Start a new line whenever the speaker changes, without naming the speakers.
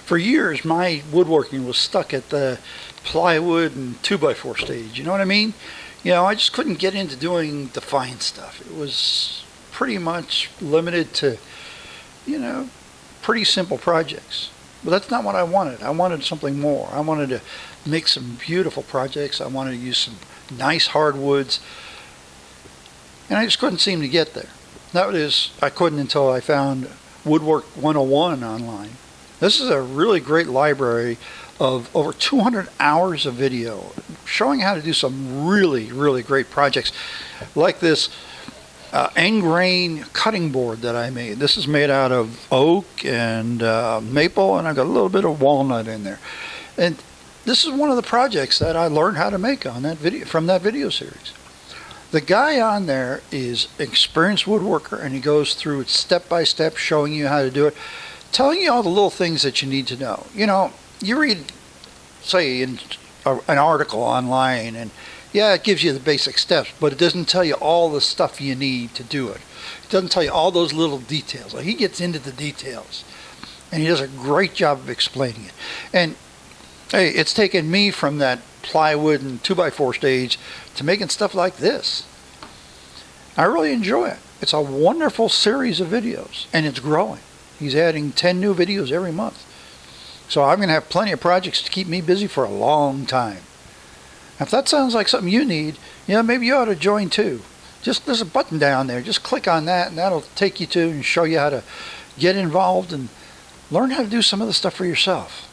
For years, my woodworking was stuck at the plywood and 2x4 stage. You know what I mean? I just couldn't get into doing the fine stuff. It was pretty much limited to, pretty simple projects. But that's not what I wanted. I wanted something more. I wanted to make some beautiful projects. I wanted to use some nice hardwoods. And I just couldn't seem to get there. That is, I couldn't until I found Woodwork101 online. This is a really great library of over 200 hours of video showing how to do some really, really great projects, like this end grain cutting board that I made. This is made out of oak and maple, and I've got a little bit of walnut in there. And this is one of the projects that I learned how to make on that video, from that video series. The guy on there is an experienced woodworker, and he goes through it step by step, showing you how to do it, telling you all the little things that you need to know. You read, say, an article online, and yeah, it gives you the basic steps, but it doesn't tell you all the stuff you need to do it. It doesn't tell you all those little details. Like, he gets into the details, and he does a great job of explaining it. And hey, it's taken me from that plywood and 2x4 stage to making stuff like this. I really enjoy it. It's a wonderful series of videos, and it's growing. He's adding 10 new videos every month. So I'm going to have plenty of projects to keep me busy for a long time. If that sounds like something you need, maybe you ought to join too. There's a button down there. Just click on that, and that'll take you to and show you how to get involved and learn how to do some of the stuff for yourself.